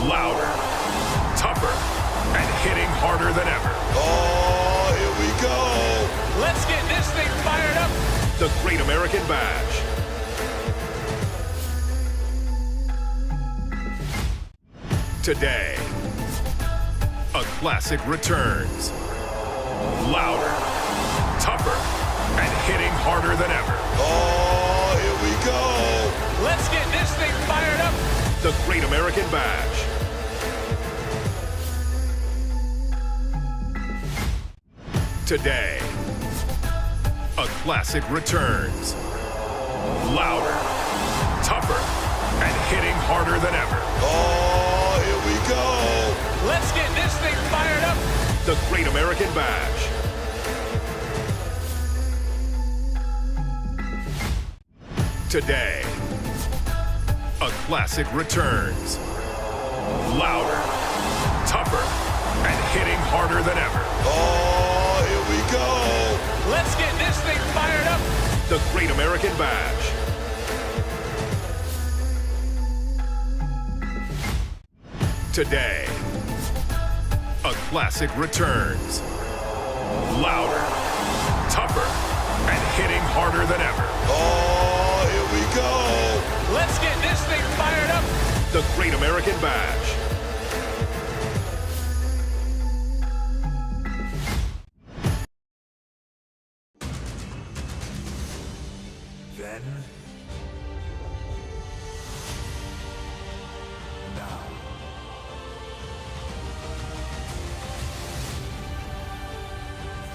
louder, tougher, and hitting harder than ever. Oh, here we go. Let's get this thing fired up. The Great American Bash. Today, a classic returns. Louder, tougher, and hitting harder than ever. Oh, here we go. Let's get this thing fired up. The Great American Bash. Today, a classic returns. Louder, tougher, and hitting harder than ever. Oh, here we go. Let's get this thing fired up. The Great American Bash. Today, a classic returns. Louder, tougher, and hitting harder than ever. Oh, here we go. Let's get this thing fired up. The Great American Bash. Today, a classic returns. Louder, tougher, and hitting harder than ever. Oh, here we go. Let's get this thing fired up. The Great American Bash. Then, now,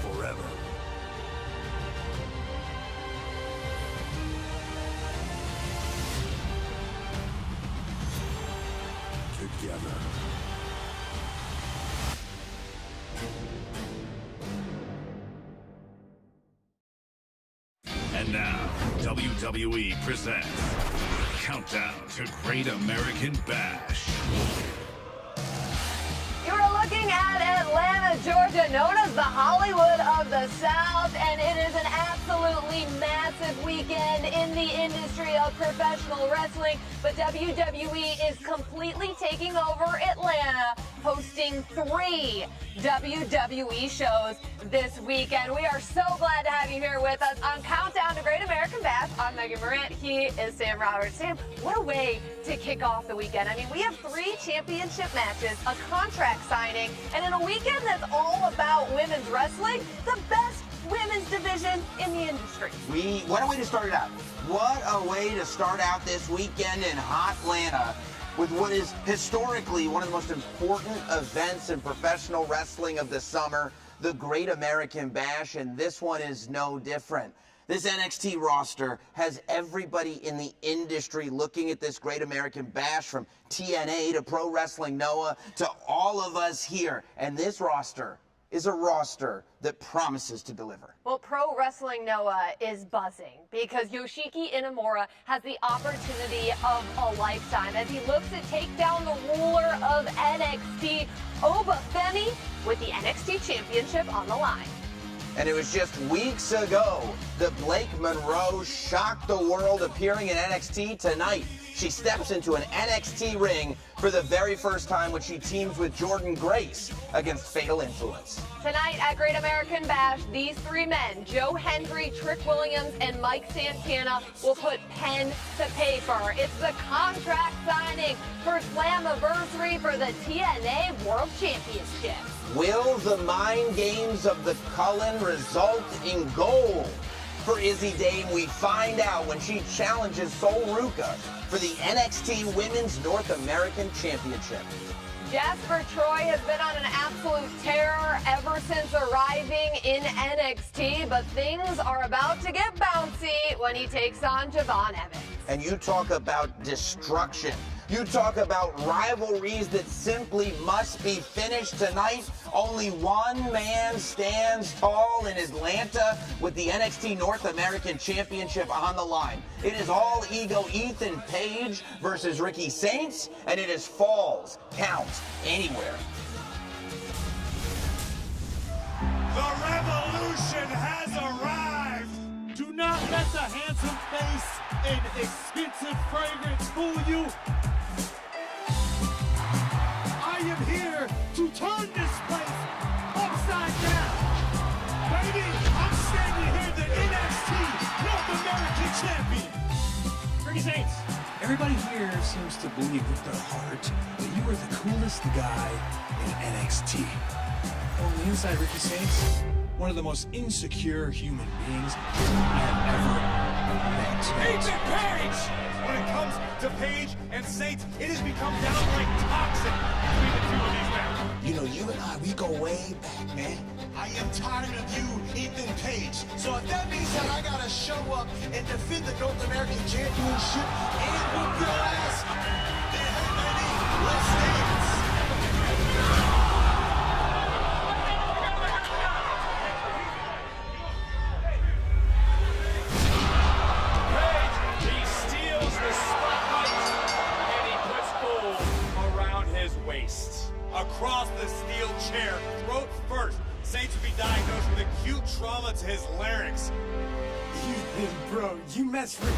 forever. Together. And now, WWE presents Countdown to Great American Bash. You're looking at Atlanta, Georgia, known as the Hollywood of the South, and it is an absolutely massive weekend in the industry of professional wrestling. But WWE is completely taking over Atlanta, hosting 3 WWE shows this weekend. We are so glad to have you here with us on Countdown to Great American Bash. I'm Megan Morant. He is Sam Roberts. Sam, what a way to kick off the weekend. I mean, we have 3 championship matches, a contract signing, and in a weekend that's all about women's wrestling, the best women's division in the industry. What a way to start it out. What a way to start out this weekend in hot Atlanta with what is historically one of the most important events in professional wrestling of the summer, the Great American Bash, and this one is no different. This NXT roster has everybody in the industry looking at this Great American Bash, from TNA to Pro Wrestling Noah to all of us here. And this roster is a roster that promises to deliver. Well, Pro Wrestling Noah is buzzing because Yoshiki Inamura has the opportunity of a lifetime as he looks to take down the ruler of NXT, Oba Femi, with the NXT Championship on the line. And it was just weeks ago that Blake Monroe shocked the world appearing in NXT. Tonight, she steps into an NXT ring for the very first time when she teams with Jordynne Grace against Fatal Influence. Tonight at Great American Bash, these 3 men, Joe Hendry, Trick Williams, and Mike Santana, will put pen to paper. It's the contract signing for Slammiversary for the TNA World Championship. Will the mind games of the Cullen result in gold for Izzy Dame? We find out when she challenges Sol Ruca for the NXT Women's North American Championship. Jasper Troy has been on an absolute tear ever since arriving in NXT, but things are about to get bouncy when he takes on Javon Evans. And you talk about destruction. You talk about rivalries that simply must be finished tonight. Only one man stands tall in Atlanta with the NXT North American Championship on the line. It is All Ego Ethan Page versus Ricky Saints, and it is Falls Count Anywhere. The revolution has arrived! Do not let the handsome face and expensive fragrance fool you. Saints. Everybody here seems to believe with their heart that you are the coolest guy in NXT. On the inside, Ricky Saints, one of the most insecure human beings I have ever met. Ethan Page! When it comes to Page and Saints, it has become downright toxic between the two of these men. You know, you and I, we go way back, man. I am tired of you, Ethan Page. So if that means that I gotta show up and defend the North American Championship and whoop your ass, then hey, baby, let's dance. He steals the spotlight and he puts gold around his waist. Across the steel chair, throat first. Saints would be diagnosed with acute trauma to his larynx. Bro, you messed with me.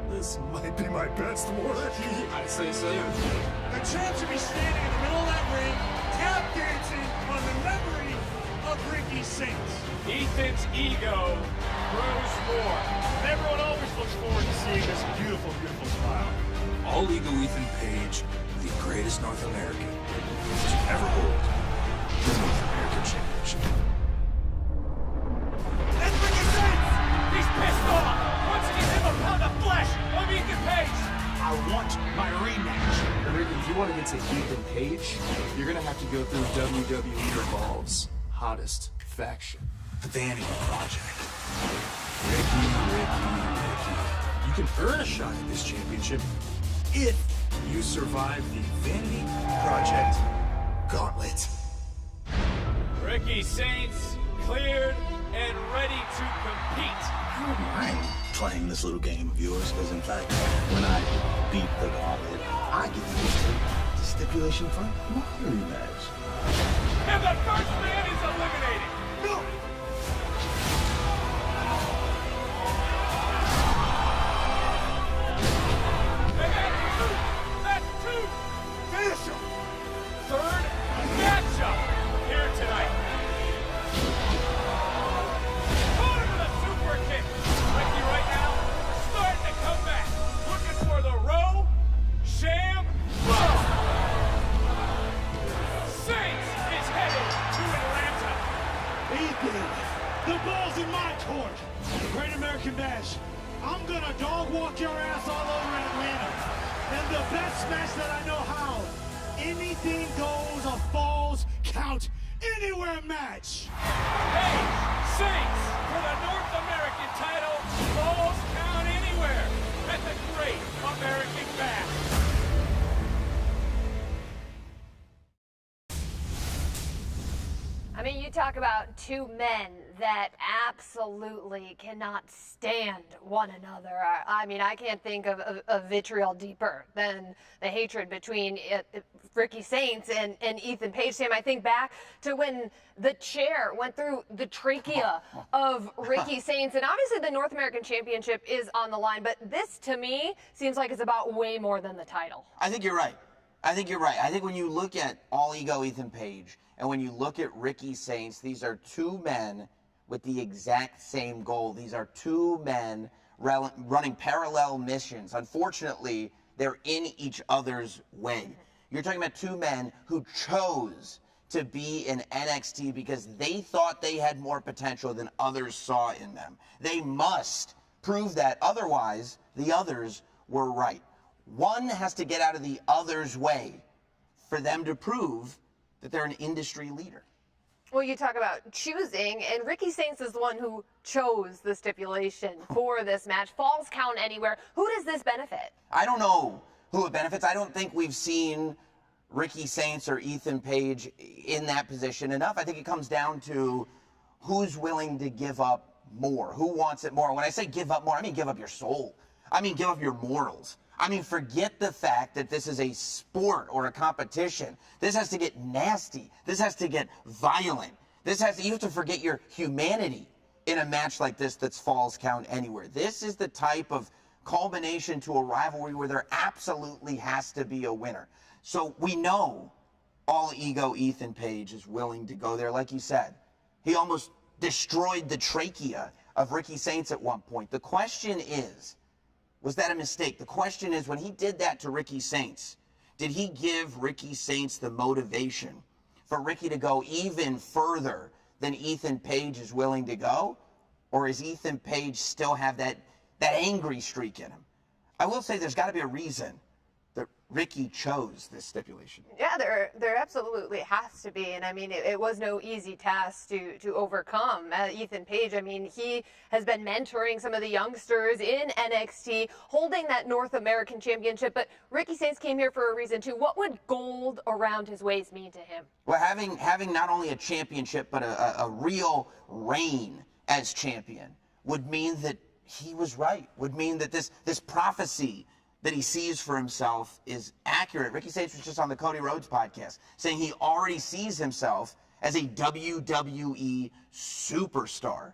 This might be my best work. I say so. The champ should be standing in the middle of that ring, tap dancing on the memory of Ricky Saints. Ethan's ego grows more. And everyone always looks forward to seeing this beautiful, beautiful smile. All Ego Ethan Page, the greatest North American to ever hold the North American Championship. That's Ricky Saints! He's pissed off. Wants to get him a pound of flesh of Ethan Page. I want my rematch. If you want to get to Ethan Page, you're going to have to go through WWE Evolve's hottest faction. The Vanity Project. Ricky. You can earn a shot at this championship if you survive the Vanity Project Gauntlet. Ricky Saints cleared and ready to compete. I don't mind playing this little game of yours, because in fact, when I beat the gauntlet, I get to take the stipulation for my rematch. And the first man is eliminated. No! And that's two. Finish him! Third matchup here tonight. Caught him with a super kick. Ricky right now starting to come back. Looking for the row. Sham. Saints is headed to Atlanta. Ethan, the ball's in my court. Great American Bash. I'm gonna dog walk your ass all over Atlanta. And the best match that I know how. Anything goes, a Falls Count Anywhere match. Hey, Saints for the North American title. Falls Count Anywhere at the Great American Bash. I mean, you talk about two men that absolutely cannot stand one another. I mean, I can't think of vitriol deeper than the hatred between Ricky Saints and Ethan Page. Sam, I think back to when the chair went through the trachea of Ricky Saints, and obviously the North American Championship is on the line, but this, to me, seems like it's about way more than the title. I think you're right. I think when you look at All Ego Ethan Page and when you look at Ricky Saints, these are two men with the exact same goal. These are two men running parallel missions. Unfortunately, they're in each other's way. You're talking about two men who chose to be in NXT because they thought they had more potential than others saw in them. They must prove that, otherwise the others were right. One has to get out of the other's way for them to prove that they're an industry leader. Well, you talk about choosing, and Ricky Saints is the one who chose the stipulation for this match. Falls Count Anywhere. Who does this benefit? I don't know who it benefits. I don't think we've seen Ricky Saints or Ethan Page in that position enough. I think it comes down to who's willing to give up more, who wants it more. When I say give up more, I mean give up your soul. I mean give up your morals. I mean, forget the fact that this is a sport or a competition. This has to get nasty. This has to get violent. You have to forget your humanity in a match like this that's Falls Count Anywhere. This is the type of culmination to a rivalry where there absolutely has to be a winner. So we know All Ego Ethan Page is willing to go there. Like you said, he almost destroyed the trachea of Ricky Saints at one point. The question is, Was that a mistake? The question is, when he did that to Ricky Saints, did he give Ricky Saints the motivation for Ricky to go even further than Ethan Page is willing to go? Or is Ethan Page still have that angry streak in him? I will say there's got to be a reason that Ricky chose this stipulation. Yeah, there absolutely has to be. And I mean, it was no easy task to overcome. Ethan Page, I mean, he has been mentoring some of the youngsters in NXT, holding that North American Championship. But Ricky Saints came here for a reason too. What would gold around his waist mean to him? Well, having not only a championship, but a real reign as champion would mean that he was right, would mean that this prophecy that he sees for himself is accurate. Ricky Saints was just on the Cody Rhodes podcast saying he already sees himself as a WWE superstar.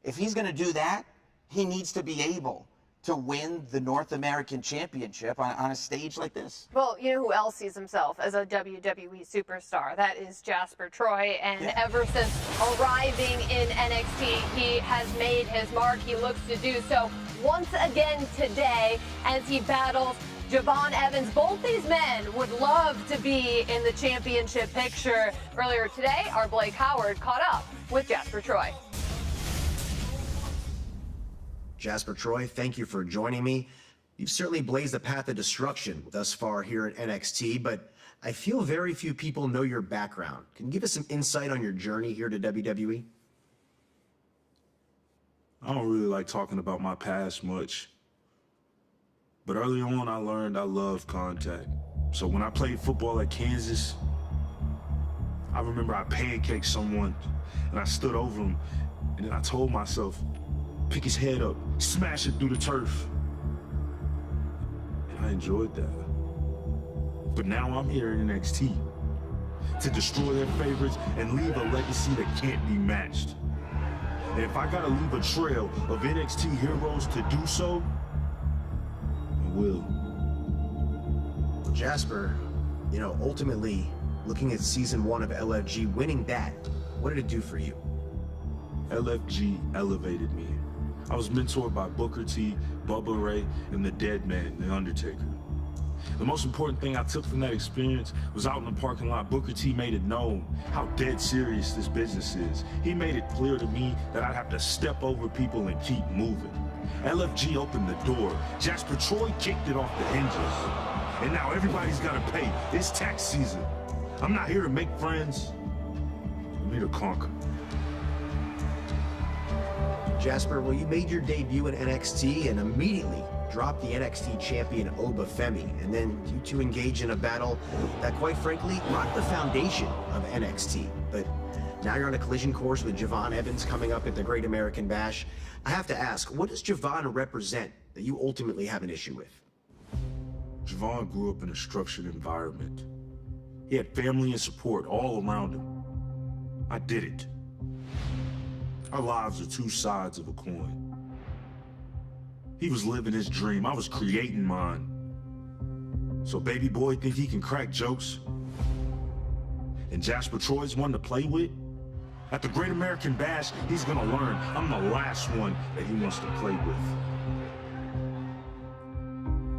If he's going to do that, he needs to be able to win the North American Championship on a stage like this. Well, you know who else sees himself as a WWE superstar? That is Jasper Troy. And ever since arriving in NXT, he has made his mark. He looks to do so once again today as he battles Javon Evans. Both these men would love to be in the championship picture. Earlier today, our Blake Howard caught up with Jasper Troy. Jasper Troy, thank you for joining me. You've certainly blazed a path of destruction thus far here at NXT, but I feel very few people know your background. Can you give us some insight on your journey here to WWE? I don't really like talking about my past much, but early on I learned I love contact. So when I played football at Kansas, I remember I pancaked someone and I stood over him and then I told myself, pick his head up, smash it through the turf. And I enjoyed that. But now I'm here in NXT to destroy their favorites and leave a legacy that can't be matched. And if I gotta leave a trail of NXT heroes to do so, I will. Jasper, you know, ultimately, looking at season 1 of LFG, winning that, what did it do for you? LFG elevated me. I was mentored by Booker T, Bubba Ray, and the Dead Man, The Undertaker. The most important thing I took from that experience was out in the parking lot, Booker T made it known how dead serious this business is. He made it clear to me that I'd have to step over people and keep moving. LFG opened the door. Jasper Troy kicked it off the hinges. And now everybody's gotta pay. It's tax season. I'm not here to make friends. I'm here to conquer. Jasper, well, you made your debut in NXT and immediately dropped the NXT champion Oba Femi, and then you two engaged in a battle that, quite frankly, rocked the foundation of NXT. But now you're on a collision course with Javon Evans coming up at the Great American Bash. I have to ask, what does Javon represent that you ultimately have an issue with? Javon grew up in a structured environment. He had family and support all around him. I didn't. Our lives are two sides of a coin. He was living his dream. I was creating mine. So baby boy think he can crack jokes? And Jasper Troy's one to play with? At the Great American Bash, he's gonna learn I'm the last one that he wants to play with.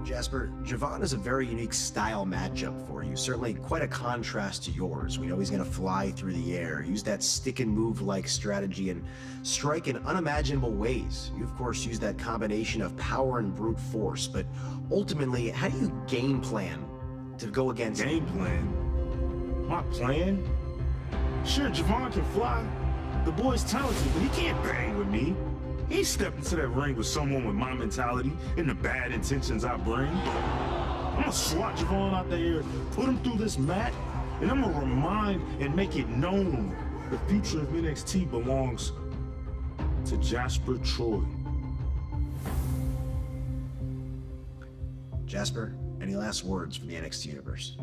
Jasper, Javon is a very unique style matchup for you. Certainly quite a contrast to yours. We know he's going to fly through the air, use that stick and move like strategy, and strike in unimaginable ways. You, of course, use that combination of power and brute force, but ultimately, how do you game plan to go against him? Game plan? My plan? Sure, Javon can fly. The boy's talented, but he can't bang with me. He stepped into that ring with someone with my mentality and the bad intentions I bring. I'm gonna swat Javon out the air, put him through this mat, and I'm gonna remind and make it known the future of NXT belongs to Jasper Troy. Jasper, any last words for the NXT universe?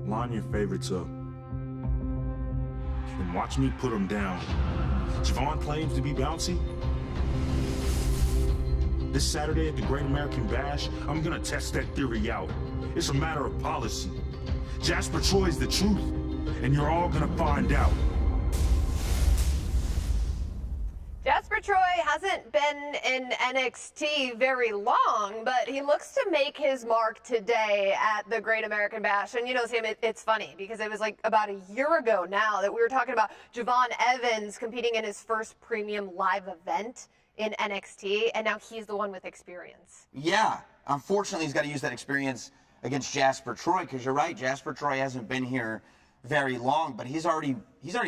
Line your favorites up and watch me put them down. Javon claims to be bouncy. This Saturday at the Great American Bash, I'm gonna test that theory out. It's a matter of policy. Jasper Troy's the truth, and you're all gonna find out. Jasper Troy hasn't been in NXT very long, but he looks to make his mark today at the Great American Bash. And you know, Sam, it's funny because it was like about a year ago now that we were talking about Javon Evans competing in his first premium live event in NXT, and now he's the one with experience. Yeah, unfortunately, he's got to use that experience against Jasper Troy, because you're right, Jasper Troy hasn't been here very long, but he's already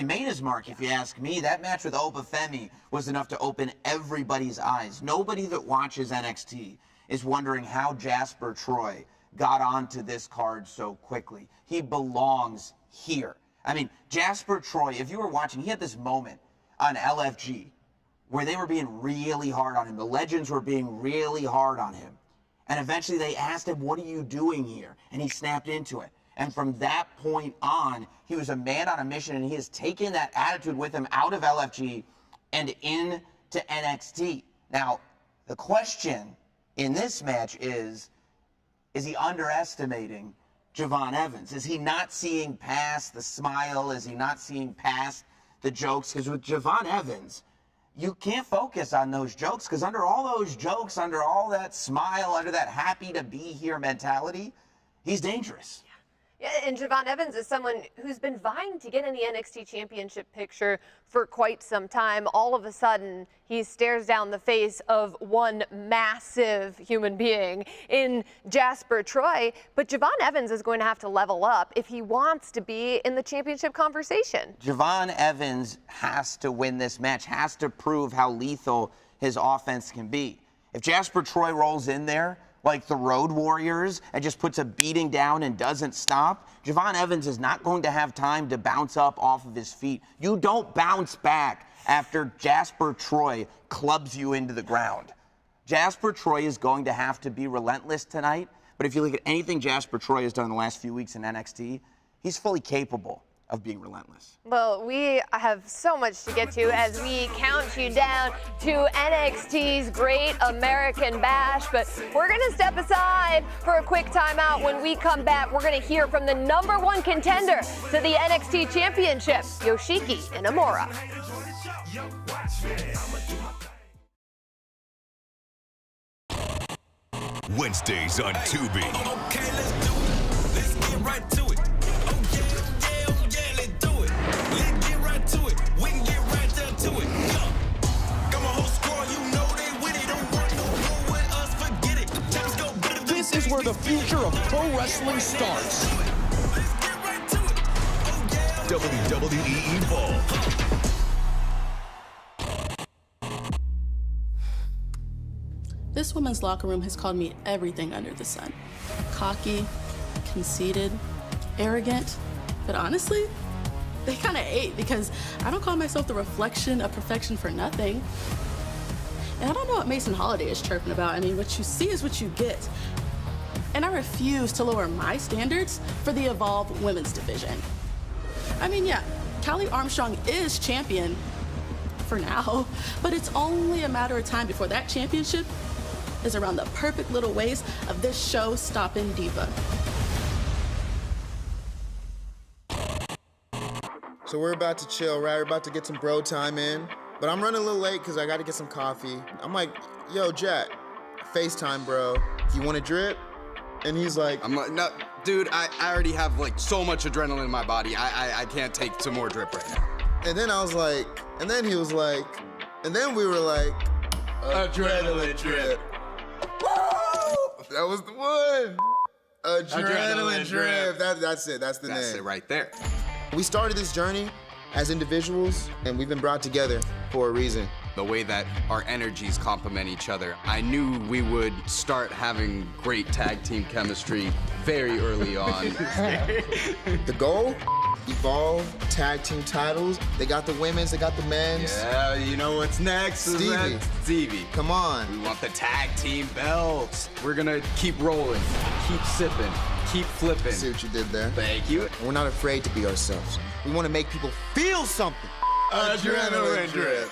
made his mark, if you ask me. That match with Obafemi was enough to open everybody's eyes. Nobody that watches NXT is wondering how Jasper Troy got onto this card so quickly. He belongs here. I mean, Jasper Troy, if you were watching, he had this moment on LFG where they were being really hard on him. The legends were being really hard on him. And eventually they asked him, what are you doing here? And he snapped into it. And from that point on, he was a man on a mission, and he has taken that attitude with him out of LFG and into NXT. Now, the question in this match is he underestimating Javon Evans? Is he not seeing past the smile? Is he not seeing past the jokes? Because with Javon Evans, you can't focus on those jokes, because under all those jokes, under all that smile, under that happy to be here mentality, he's dangerous. Yeah, and Javon Evans is someone who's been vying to get in the NXT Championship picture for quite some time. All of a sudden, he stares down the face of one massive human being in Jasper Troy. But Javon Evans is going to have to level up if he wants to be in the championship conversation. Javon Evans has to win this match, has to prove how lethal his offense can be. If Jasper Troy rolls in there like the Road Warriors and just puts a beating down and doesn't stop, Javon Evans is not going to have time to bounce up off of his feet. You don't bounce back after Jasper Troy clubs you into the ground. Jasper Troy is going to have to be relentless tonight, but if you look at anything Jasper Troy has done in the last few weeks in NXT, he's fully capable of being relentless. Well, we have so much to get to as we count you down to NXT's Great American Bash, but we're going to step aside for a quick timeout. When we come back, we're going to hear from the #1 contender to the NXT Championship, Yoshiki Inamura. Wednesdays on Tubi. Okay, let's do it. Let's get right to it. This is where the future of pro wrestling starts. WWE Evolve. This woman's locker room has called me everything under the sun. Cocky, conceited, arrogant, but honestly, they kind of ate because I don't call myself the reflection of perfection for nothing. And I don't know what Mason Holiday is chirping about. I mean, what you see is what you get. And I refuse to lower my standards for the Evolve women's division. I mean, yeah, Callie Armstrong is champion for now, but it's only a matter of time before that championship is around the perfect little waist of this show-stopping diva. So we're about to chill, right? We're about to get some bro time in. But I'm running a little late because I got to get some coffee. I'm like, yo, Jack, FaceTime, bro. You want a drip? And he's like, I'm like, no, dude, I already have like so much adrenaline in my body. I can't take some more drip right now. And then I was like, and then he was like, and then we were like, adrenaline drip. Woo! That was the one. Adrenaline drip. That's it. That's the name. That's it right there. We started this journey as individuals, and we've been brought together for a reason. The way that our energies complement each other, I knew we would start having great tag team chemistry very early on. The goal? Evolve tag team titles. They got the women's, they got the men's. Yeah, you know what's next? Stevie. Come on. We want the tag team belts. We're gonna keep rolling, keep sipping, keep flipping. See what you did there? Thank you. We're not afraid to be ourselves. We want to make people feel something. Adrenaline drip.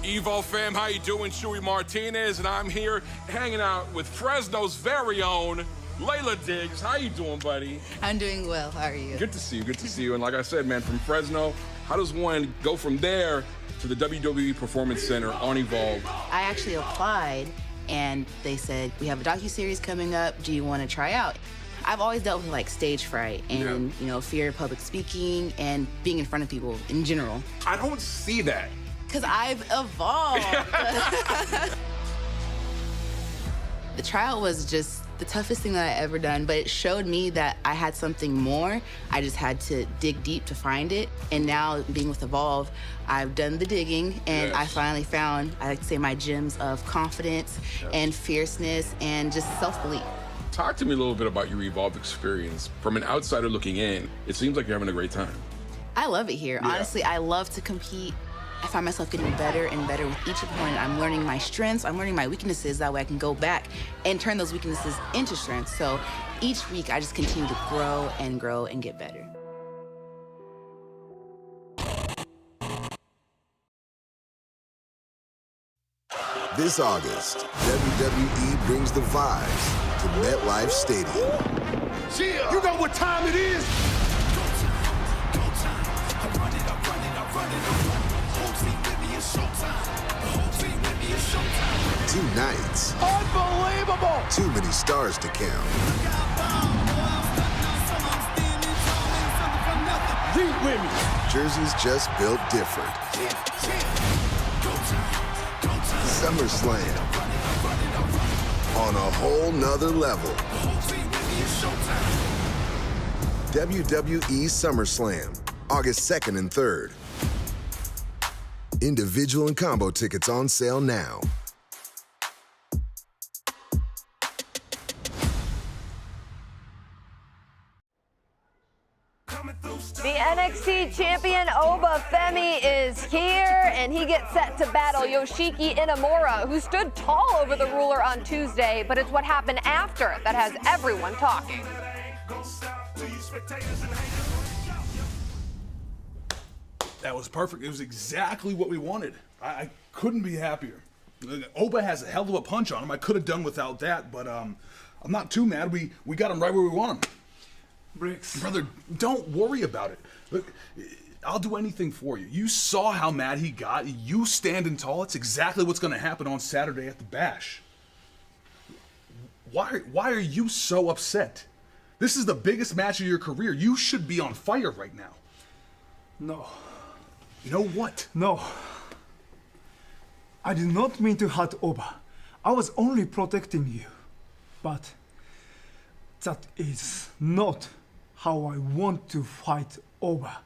Evo fam, how you doing? Shuey Martinez, and I'm here hanging out with Fresno's very own Layla Diggs. How you doing, buddy? I'm doing well. How are you? Good to see you. Good to see you. And like I said, man, from Fresno, How does one go from there to the WWE Performance Center on Evolve? I actually applied, and they said, we have a docuseries coming up. Do you want to try out? I've always dealt with like stage fright and, you know, fear of public speaking and being in front of people in general. I don't see that. Because I've evolved. The trial was just the toughest thing that I ever done, but it showed me that I had something more. I just had to dig deep to find it. And now being with Evolve, I've done the digging and I finally found, I like to say, my gems of confidence and fierceness and just self-belief. Talk to me a little bit about your Evolve experience. From an outsider looking in, it seems like you're having a great time. I love it here. Honestly, I love to compete. I find myself getting better and better with each opponent. I'm learning my strengths, I'm learning my weaknesses, that way I can go back and turn those weaknesses into strengths. So each week I just continue to grow and get better. This August, WWE brings the vibes to MetLife Stadium. You know what time it is? Two nights. Unbelievable! Too many stars to count. Read with me. Jerseys just built different. SummerSlam on a whole nother level. WWE SummerSlam, August 2nd and 3rd. Individual and combo tickets on sale now. The NXT champion Oba Femi is here, and he gets set to battle Yoshiki Inamura, who stood tall over the ruler on Tuesday, but it's what happened after that has everyone talking. That was perfect. It was exactly what we wanted. I couldn't be happier. Oba has a hell of a punch on him. I could have done without that, but I'm not too mad. We got him right where we want him. Bricks. Brother, don't worry about it. Look, I'll do anything for you. You saw how mad he got. You standing tall. It's exactly what's going to happen on Saturday at the Bash. Why are you so upset? This is the biggest match of your career. You should be on fire right now. No. You know what? No. I did not mean to hurt Oba. I was only protecting you. But that is not how I want to fight Oba.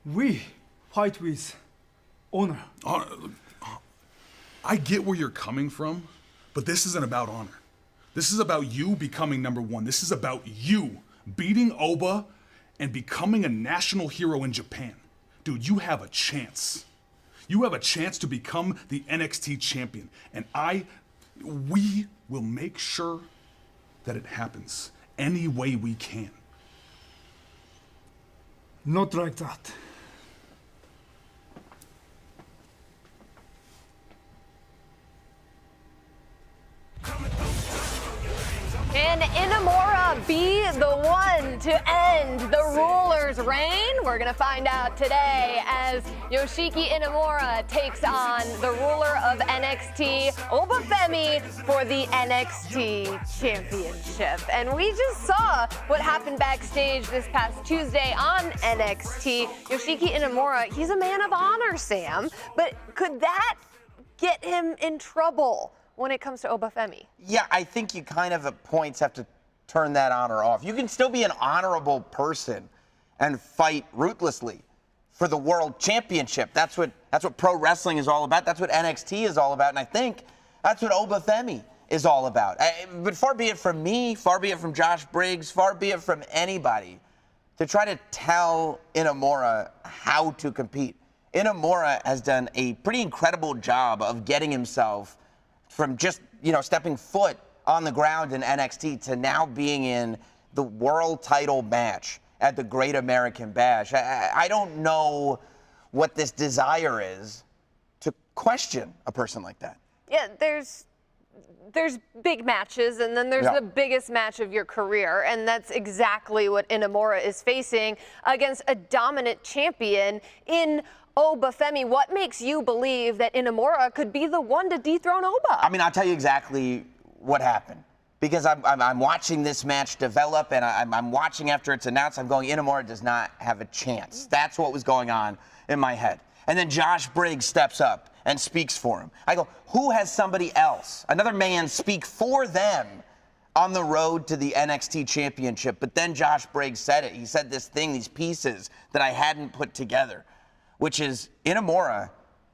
We fight with honor. I get where you're coming from, but this isn't about honor. This is about you becoming number one. This is about you beating Oba and becoming a national hero in Japan. Dude, you have a chance. You have a chance to become the NXT champion. And we will make sure that it happens any way we can. Not like that. Can Inamura be the one to end the ruler's reign? We're going to find out today as Yoshiki Inamura takes on the ruler of NXT, Oba Femi, for the NXT Championship. And we just saw what happened backstage this past Tuesday on NXT. Yoshiki Inamura, he's a man of honor, Sam, but could that get him in trouble when it comes to Oba Femi? Yeah, I think you kind of at points have to turn that honor off. You can still be an honorable person and fight ruthlessly for the world championship. That's what pro wrestling is all about. That's what NXT is all about. And I think that's what Oba Femi is all about. But far be it from me, far be it from Josh Briggs, far be it from anybody to try to tell Inamura how to compete. Inamura has done a pretty incredible job of getting himself from just, stepping foot on the ground in NXT to now being in the world title match at the Great American Bash. I don't know what this desire is to question a person like that. Yeah, there's there's big matches, and then there's the biggest match of your career, and that's exactly what Inamura is facing against a dominant champion in Obafemi. What makes you believe that Inamura could be the one to dethrone Oba? I mean, I'll tell you exactly what happened. Because I'm watching this match develop, and I'm watching after it's announced, I'm going, Inamura does not have a chance. That's what was going on in my head. And then Josh Briggs steps up and speaks for him. I go, who has somebody else, another man, speak for them on the road to the NXT Championship? But then Josh Briggs said it. He said this thing, these pieces that I hadn't put together, which is Inamura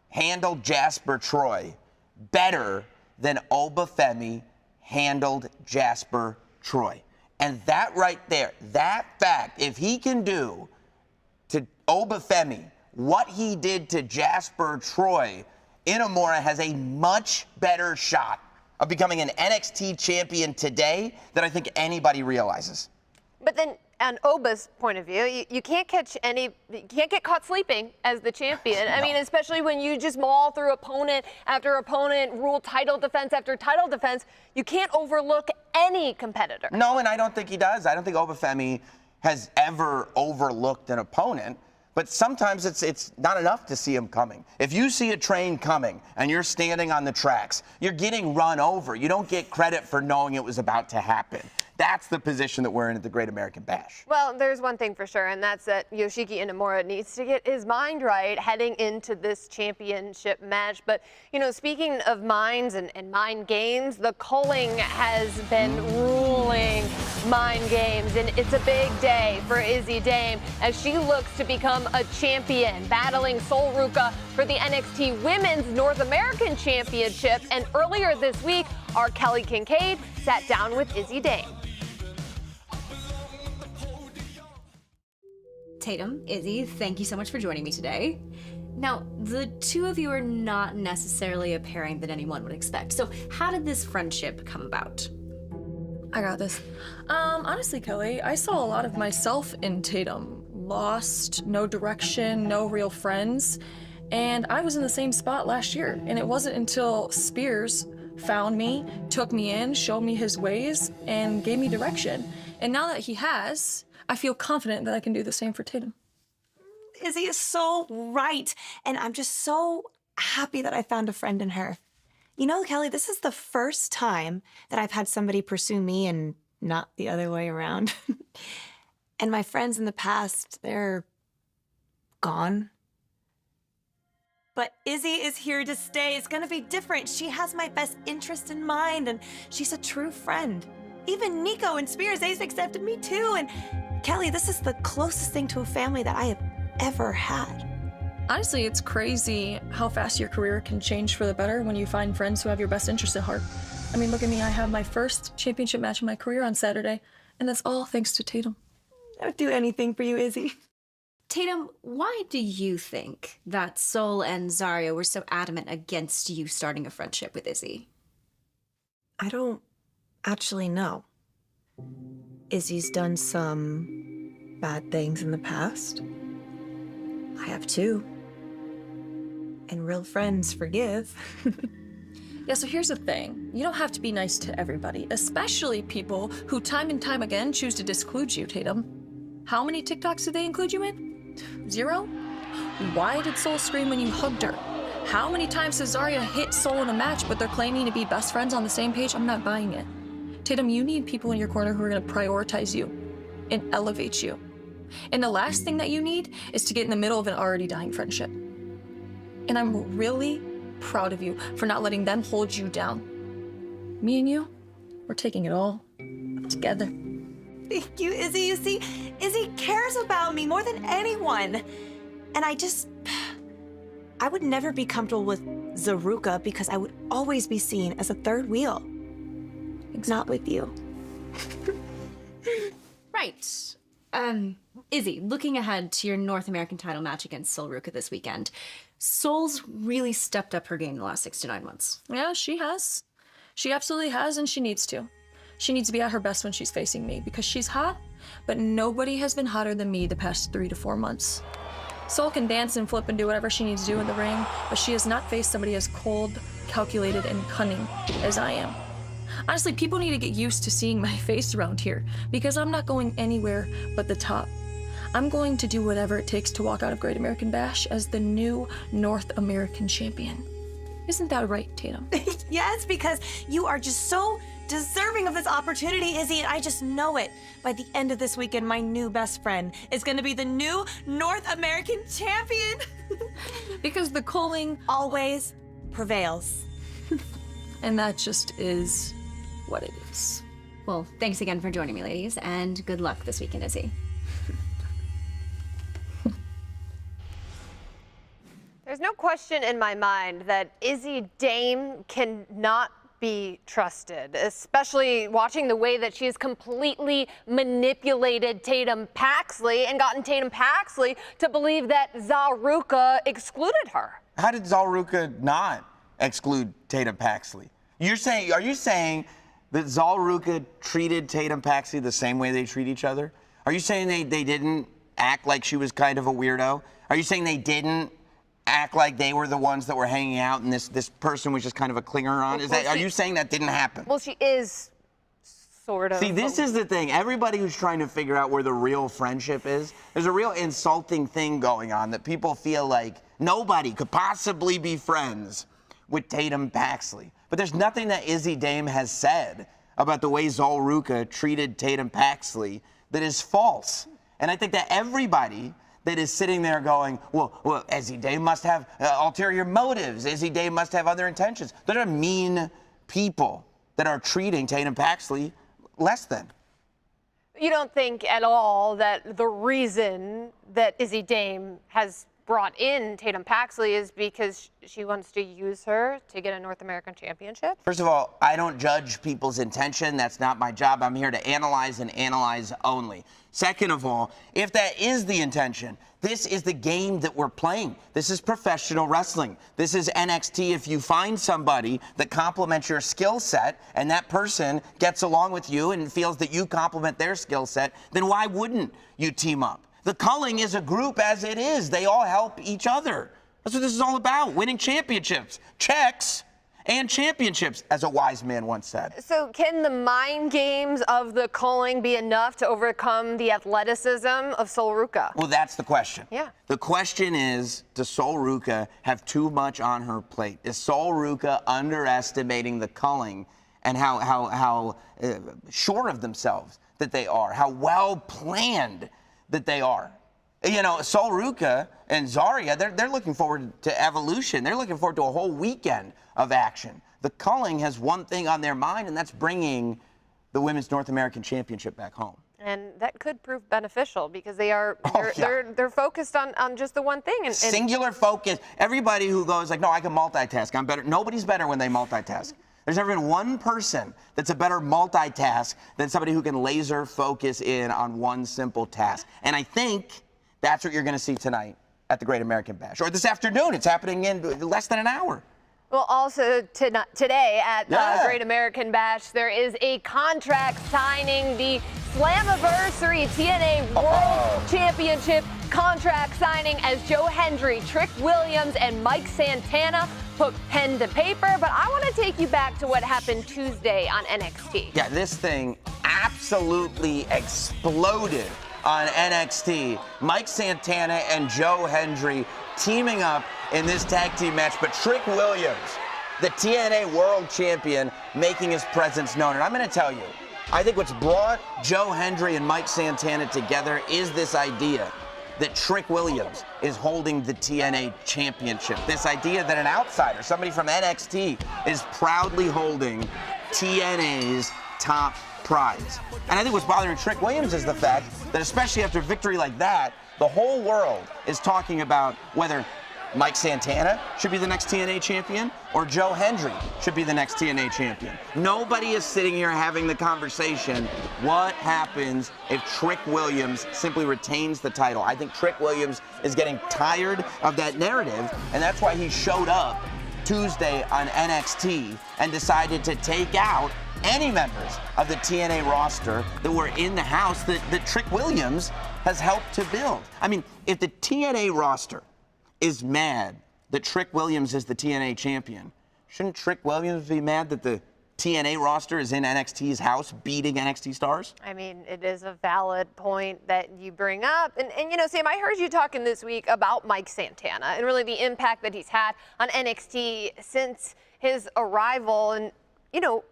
handled Jasper Troy better than Obafemi handled Jasper Troy. And that right there, that fact, if he can do to Obafemi what he did to Jasper Troy, Inamura has a much better shot of becoming an NXT champion today than I think anybody realizes. But then, on Oba's point of view, you can't get caught sleeping as the champion. I mean, especially when you just maul through opponent after opponent, rule title defense after title defense. You can't overlook any competitor. No, and I don't think he does. I don't think Obafemi has ever overlooked an opponent. But sometimes it's not enough to see him coming. If you see a train coming and you're standing on the tracks, you're getting run over. You don't get credit for knowing it was about to happen. That's the position that we're in at the Great American Bash. Well, there's one thing for sure, and that's that Yoshiki Inamura needs to get his mind right heading into this championship match. But, you know, speaking of minds and mind games, the culling has been ruling mind games, and it's a big day for Izzy Dame as she looks to become a champion, battling Sol Ruca for the NXT Women's North American Championship. And earlier this week, our Kelly Kincaid sat down with Izzy Dame. Tatum, Izzy, thank you so much for joining me today. Now, the two of you are not necessarily a pairing that anyone would expect. So how did this friendship come about? I got this. Honestly, Kelly, I saw a lot of myself in Tatum. Lost, no direction, no real friends. And I was in the same spot last year. And it wasn't until Spears found me, took me in, showed me his ways, and gave me direction. And now that he has, I feel confident that I can do the same for Tatum. Izzy is so right. And I'm just so happy that I found a friend in her. You know, Kelly, this is the first time that I've had somebody pursue me and not the other way around. And my friends in the past, they're gone. But Izzy is here to stay. It's gonna be different. She has my best interest in mind, and she's a true friend. Even Nico and Spears, they've accepted me too. And Kelly, this is the closest thing to a family that I have ever had. Honestly, it's crazy how fast your career can change for the better when you find friends who have your best interests at heart. I mean, look at me. I have my first championship match in my career on Saturday, and that's all thanks to Tatum. I would do anything for you, Izzy. Tatum, why do you think that Sol and Zarya were so adamant against you starting a friendship with Izzy? I don't actually know. Izzy's done some bad things in the past. I have too. And real friends forgive. Yeah, so here's the thing. You don't have to be nice to everybody, especially people who time and time again choose to disclude you, Tatum. How many TikToks did they include you in? 0? Why did Sol scream when you hugged her? How many times has Zarya hit Sol in a match, but they're claiming to be best friends on the same page? I'm not buying it. Tatum, you need people in your corner who are gonna prioritize you and elevate you. And the last thing that you need is to get in the middle of an already dying friendship. And I'm really proud of you for not letting them hold you down. Me and you, we're taking it all together. Thank you, Izzy. You see, Izzy cares about me more than anyone. And I would never be comfortable with Zaruka because I would always be seen as a third wheel. Not with you. Right. Izzy, looking ahead to your North American title match against Sol Ruca this weekend, Sol's really stepped up her game in the last 6 to 9 months. Yeah, she has. She absolutely has, and she needs to. She needs to be at her best when she's facing me because she's hot, but nobody has been hotter than me the past 3 to 4 months. Sol can dance and flip and do whatever she needs to do in the ring, but she has not faced somebody as cold, calculated and cunning as I am. Honestly, people need to get used to seeing my face around here because I'm not going anywhere but the top. I'm going to do whatever it takes to walk out of Great American Bash as the new North American champion. Isn't that right, Tatum? Yes, because you are just so deserving of this opportunity, Izzy, and I just know it. By the end of this weekend, my new best friend is going to be the new North American champion. Because the culling always prevails. And that just is what it is. Well, thanks again for joining me, ladies, and good luck this weekend, Izzy. There's no question in my mind that Izzy Dame cannot be trusted, especially watching the way that she has completely manipulated Tatum Paxley and gotten Tatum Paxley to believe that Zaruka excluded her. How did Zaruka not exclude Tatum Paxley? Are you saying that Zaruka treated Tatum Paxley the same way they treat each other? Are you saying they didn't act like she was kind of a weirdo? Are you saying they didn't act like they were the ones that were hanging out and this person was just kind of a clinger on? Are you saying that didn't happen? Well, she is sort of. See, this is the thing. Everybody who's trying to figure out where the real friendship is, there's a real insulting thing going on that people feel like nobody could possibly be friends with Tatum Paxley. But there's nothing that Izzy Dame has said about the way Zaruka treated Tatum Paxley that is false. And I think that everybody that is sitting there going, well, Izzy Dame must have ulterior motives. Izzy Dame must have other intentions. There are mean people that are treating Tatum Paxley less than. You don't think at all that the reason that Izzy Dame has brought in Tatum Paxley is because she wants to use her to get a North American championship? First of all, I don't judge people's intention. That's not my job. I'm here to analyze and analyze only. Second of all, if that is the intention, this is the game that we're playing. This is professional wrestling. This is NXT. If you find somebody that complements your skill set and that person gets along with you and feels that you complement their skill set, then why wouldn't you team up? The culling is a group as it is. They all help each other. That's what this is all about, winning championships. Checks and championships, as a wise man once said. So can the mind games of the culling be enough to overcome the athleticism of Sol Ruca? Well, that's the question. Yeah. The question is, does Sol Ruca have too much on her plate? Is Sol Ruca underestimating the culling and how sure of themselves that they are, how well planned that they are? You know, Sol Ruca and Zarya, they're looking forward to Evolution. They're looking forward to a whole weekend of action. The culling has one thing on their mind, and that's bringing the Women's North American Championship back home. And that could prove beneficial because they're focused on just the one thing. And singular focus. Everybody who goes like, no, I can multitask. I'm better. Nobody's better when they multitask. There's never been one person that's a better multitask than somebody who can laser focus in on one simple task. And I think that's what you're going to see tonight at the Great American Bash. Or this afternoon. It's happening in less than an hour. Well, also today at the Great American Bash, there is a contract signing, the Slammiversary TNA World Championship contract signing as Joe Hendry, Trick Williams, and Mike Santana put pen to paper. But I want to take you back to what happened Tuesday on NXT. Yeah, this thing absolutely exploded on NXT. Mike Santana and Joe Hendry teaming up in this tag team match, but Trick Williams, the TNA World Champion, making his presence known. And I'm going to tell you, I think what's brought Joe Hendry and Mike Santana together is this idea that Trick Williams is holding the TNA Championship. This idea that an outsider, somebody from NXT, is proudly holding TNA's top prize. And I think what's bothering Trick Williams is the fact that, especially after a victory like that, the whole world is talking about whether Mike Santana should be the next TNA champion or Joe Hendry should be the next TNA champion. Nobody is sitting here having the conversation, what happens if Trick Williams simply retains the title? I think Trick Williams is getting tired of that narrative, and that's why he showed up Tuesday on NXT and decided to take out any members of the TNA roster that were in the house that Trick Williams has helped to build. I mean, if the TNA roster is mad that Trick Williams is the TNA champion, shouldn't Trick Williams be mad that the TNA roster is in NXT's house beating NXT stars? I mean, it is a valid point that you bring up. And you know, Sam, I heard you talking this week about Mike Santana and really the impact that he's had on NXT since his arrival. And, you know,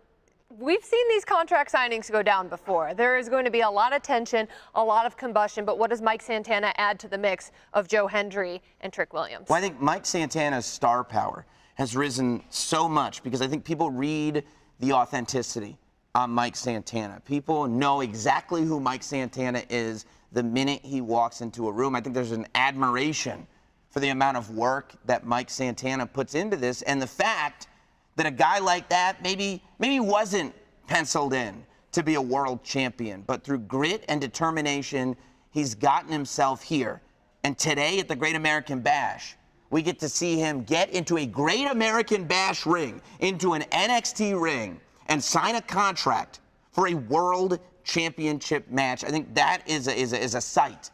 we've seen these contract signings go down before. There is going to be a lot of tension, a lot of combustion, but what does Mike Santana add to the mix of Joe Hendry and Trick Williams? Well, I think Mike Santana's star power has risen so much because I think people read the authenticity on Mike Santana. People know exactly who Mike Santana is the minute he walks into a room. I think there's an admiration for the amount of work that Mike Santana puts into this, and the fact that a guy like that maybe wasn't penciled in to be a world champion, but through grit and determination, he's gotten himself here. And today at the Great American Bash, we get to see him get into a Great American Bash ring, into an NXT ring, and sign a contract for a world championship match. I think that is a sight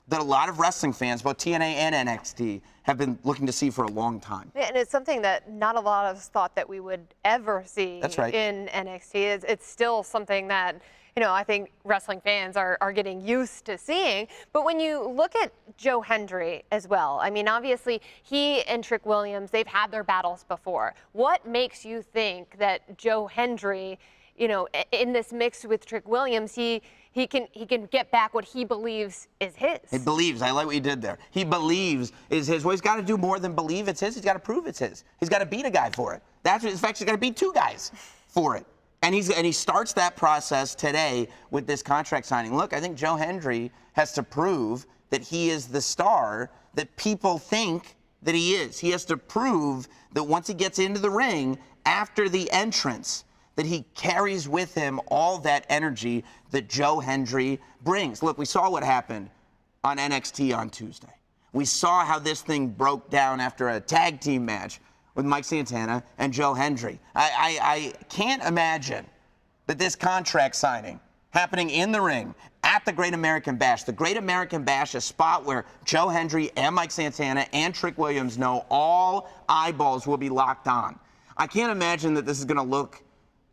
that a lot of wrestling fans, both TNA and NXT, have been looking to see for a long time. Yeah, and it's something that not a lot of us thought that we would ever see That's right. in NXT. It's still something that, you know, I think wrestling fans are getting used to seeing. But when you look at Joe Hendry as well, I mean, obviously he and Trick Williams, they've had their battles before. What makes you think that Joe Hendry, you know, in this mix with Trick Williams, he can get back what he believes is his? He believes. I like what you did there. He believes is his. Well, he's got to do more than believe it's his. He's got to prove it's his. He's got to beat a guy for it. That's what, in fact, he's got to beat two guys for it. And he starts that process today with this contract signing. Look, I think Joe Hendry has to prove that he is the star that people think that he is. He has to prove that once he gets into the ring, after the entrance, that he carries with him all that energy that Joe Hendry brings. Look, we saw what happened on NXT on Tuesday. We saw how this thing broke down after a tag team match with Mike Santana and Joe Hendry. I can't imagine that this contract signing happening in the ring at the Great American Bash. The Great American Bash, a spot where Joe Hendry and Mike Santana and Trick Williams know all eyeballs will be locked on. I can't imagine that this is going to look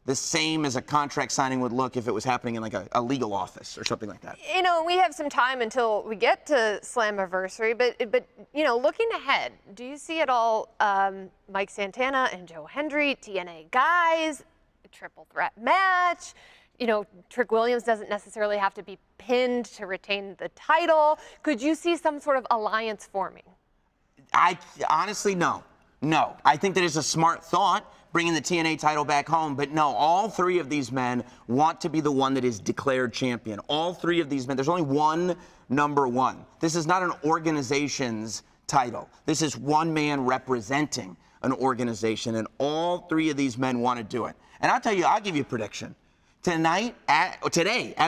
the same as a contract signing would look if it was happening in like a legal office or something like that. You know, we have some time until we get to Slammiversary, but you know, looking ahead, do you see at all Mike Santana and Joe Hendry, TNA guys, a triple threat match? You know, Trick Williams doesn't necessarily have to be pinned to retain the title. Could you see some sort of alliance forming? I honestly, no. I think that is a smart thought, bringing the TNA title back home. But no, all three of these men want to be the one that is declared champion. All three of these men, there's only one number one. This is not an organization's title. This is one man representing an organization, and all three of these men want to do it. And I'll tell you, I'll give you a prediction. Today, at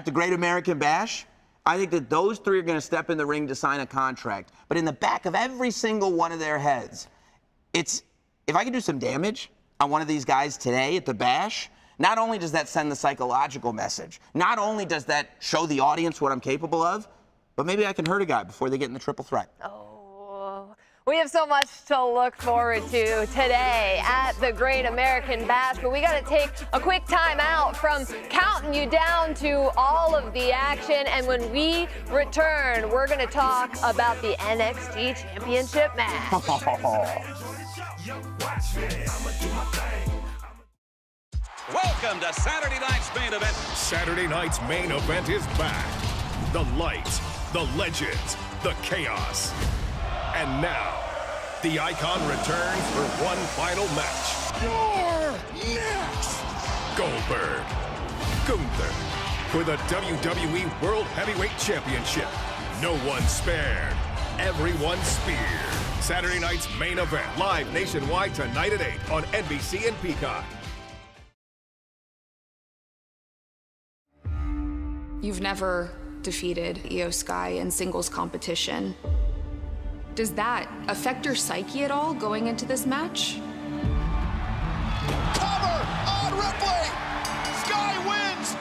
the Great American Bash, I think that those three are going to step in the ring to sign a contract. But in the back of every single one of their heads, it's, if I can do some damage on one of these guys today at the Bash, not only does that send the psychological message, not only does that show the audience what I'm capable of, but maybe I can hurt a guy before they get in the triple threat. Oh, we have so much to look forward to today at the Great American Bash, but we got to take a quick time out from counting you down to all of the action, and when we return, we're going to talk about the NXT Championship match. Welcome to Saturday night's main event. Saturday night's main event is back. The lights, the legends, the chaos. And now, the Icon returns for one final match. You're next! Goldberg, Gunther, for the WWE World Heavyweight Championship. No one spared, everyone speared. Saturday night's main event, live nationwide tonight at 8 on NBC and Peacock. You've never defeated Io Sky in singles competition. Does that affect your psyche at all going into this match? Cover on Ripley! Sky wins!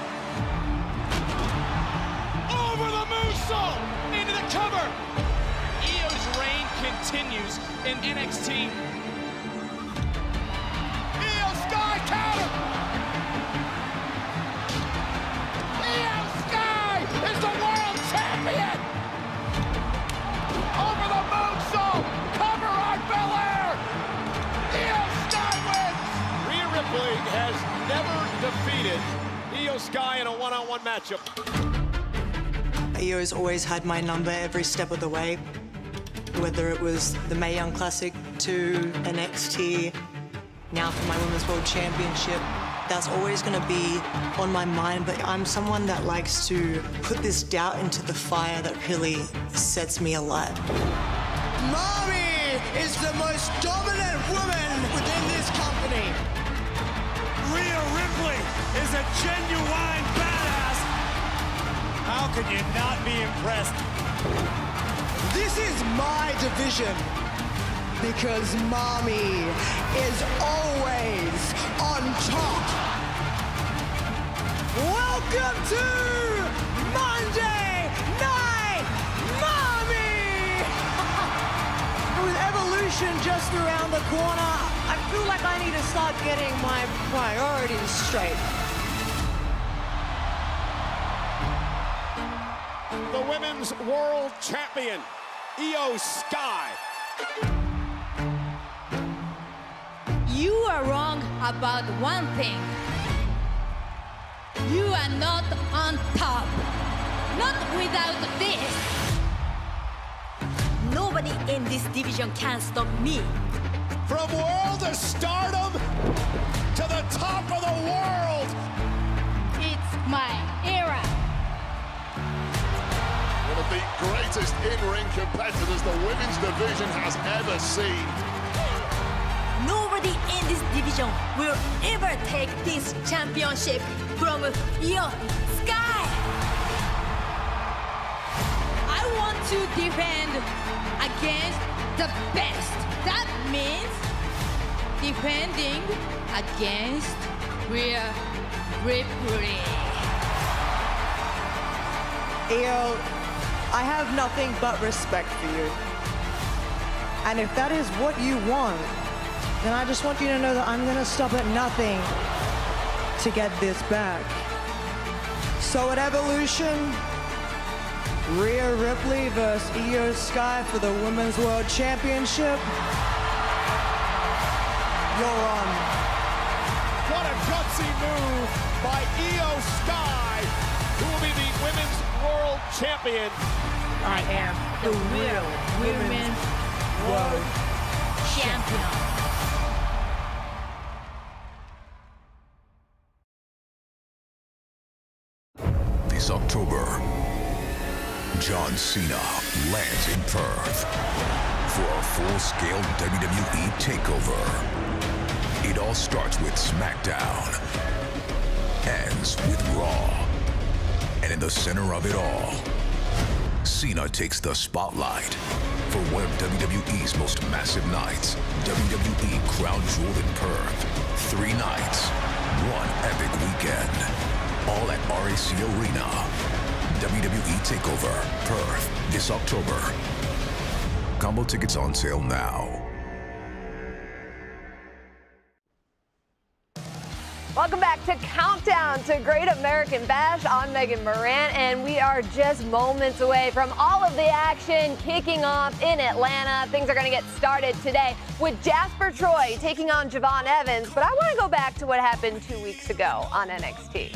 Over the moonsault! Into the cover! Io's reign continues in NXT. defeated Iyo Sky in a one-on-one matchup. Io's always had my number every step of the way. Whether it was the Mae Young Classic to NXT, now for my Women's World Championship, that's always going to be on my mind, but I'm someone that likes to put this doubt into the fire that really sets me alight. Mommy is the most dominant woman within this company. Rhea Ripley is a genuine badass. How can you not be impressed? This is my division because Mommy is always on top. Welcome to Monday Night Mommy! With Evolution just around the corner, I feel like I need to start getting my priorities straight. The Women's World Champion, Iyo Sky. You are wrong about one thing. You are not on top. Not without this. Nobody in this division can stop me. From world to stardom to the top of the world. It's my era. One of the greatest in-ring competitors the women's division has ever seen. Nobody in this division will ever take this championship from Iyo Sky. I want to defend against the best. That means defending against Rhea Ripley. Iyo, I have nothing but respect for you. And if that is what you want, then I just want you to know that I'm gonna stop at nothing to get this back. So at Evolution, Rhea Ripley versus Iyo Sky for the Women's World Championship. You're on. What a gutsy move by Iyo Sky, who will be the Women's World Champion. I am the real Women's World Champion. This October, John Cena lands in Perth for a full-scale WWE takeover. It all starts with SmackDown, ends with Raw, and in the center of it all, Cena takes the spotlight for one of WWE's most massive nights. WWE Crown Jewel in Perth. 3 nights, 1 epic weekend. All at RAC Arena. WWE TakeOver, Perth, this October. Combo tickets on sale now. Welcome back to Countdown to Great American Bash. I'm Megan Moran, and we are just moments away from all of the action kicking off in Atlanta. Things are going to get started today with Jasper Troy taking on Javon Evans. But I want to go back to what happened 2 weeks ago on NXT.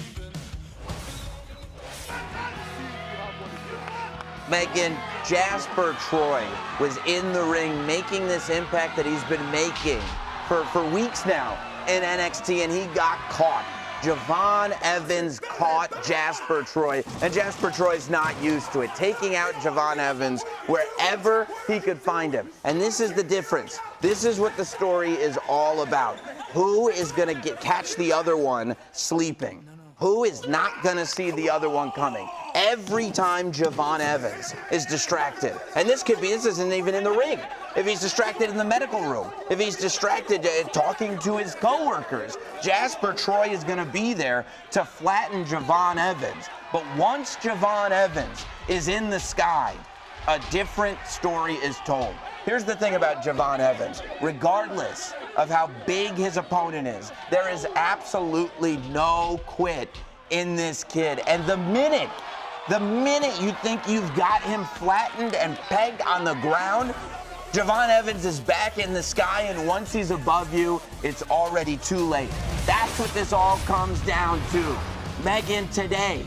Megan, Jasper Troy was in the ring making this impact that he's been making for weeks now in NXT, and he got caught. Javon Evans caught Jasper Troy, and Jasper Troy's not used to it, taking out Javon Evans wherever he could find him. And this is the difference. This is what the story is all about. Who is going to catch the other one sleeping? Who is not going to see the other one coming? Every time Javon Evans is distracted, and this isn't even in the ring. If he's distracted in the medical room, if he's distracted talking to his coworkers, Jasper Troy is going to be there to flatten Javon Evans. But once Javon Evans is in the sky, a different story is told. Here's the thing about Javon Evans. Regardless of how big his opponent is, there is absolutely no quit in this kid. And the minute you think you've got him flattened and pegged on the ground, Javon Evans is back in the sky, and once he's above you, it's already too late. That's what this all comes down to. Megan, today,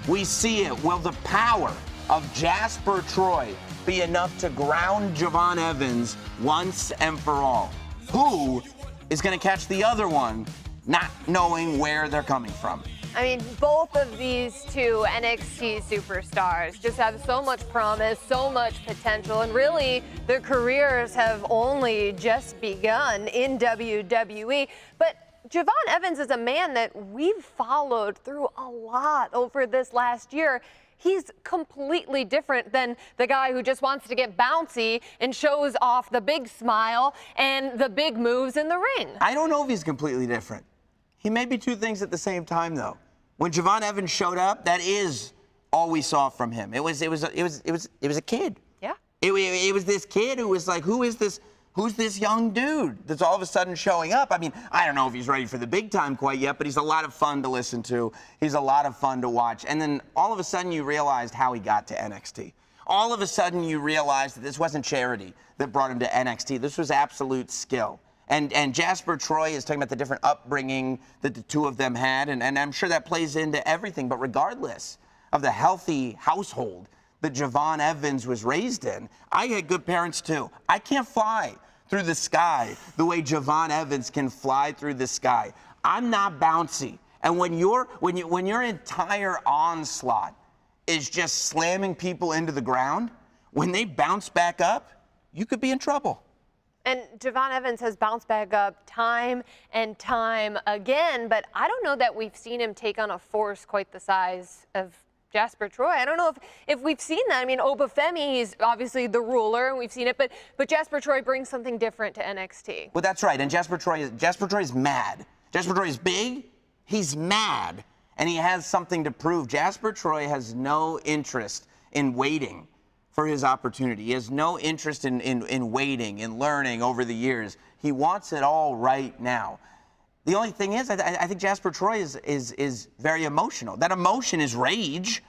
we see it. Will the power of Jasper Troy be enough to ground Javon Evans once and for all? Who is going to catch the other one, not knowing where they're coming from? I mean, both of these two NXT superstars just have so much promise, so much potential, and really their careers have only just begun in WWE. But Javon Evans is a man that we've followed through a lot over this last year. He's completely different than the guy who just wants to get bouncy and shows off the big smile and the big moves in the ring. I don't know if he's completely different. He may be two things at the same time, though. When Javon Evans showed up, that is all we saw from him. It was a kid. Yeah. It was this kid who was like, who's this young dude that's all of a sudden showing up? I mean, I don't know if he's ready for the big time quite yet, but he's a lot of fun to listen to. He's a lot of fun to watch. And then all of a sudden you realized how he got to NXT. All of a sudden you realized that this wasn't charity that brought him to NXT. This was absolute skill. And Jasper Troy is talking about the different upbringing that the two of them had, and I'm sure that plays into everything. But regardless of the healthy household that Javon Evans was raised in, I had good parents too. I can't fly through the sky the way Javon Evans can fly through the sky. I'm not bouncy. And when your entire onslaught is just slamming people into the ground, when they bounce back up, you could be in trouble. And Javon Evans has bounced back up time and time again, but I don't know that we've seen him take on a force quite the size of Jasper Troy. I don't know if we've seen that. I mean, Obafemi, he's obviously the ruler, and we've seen it, but Jasper Troy brings something different to NXT. Well, that's right, and Jasper Troy is mad. Jasper Troy is big, he's mad, and he has something to prove. Jasper Troy has no interest in waiting for his opportunity. He has no interest in waiting and learning over the years. He wants it all right now. The only thing is, I think Jasper Troy is very emotional. That emotion is rage,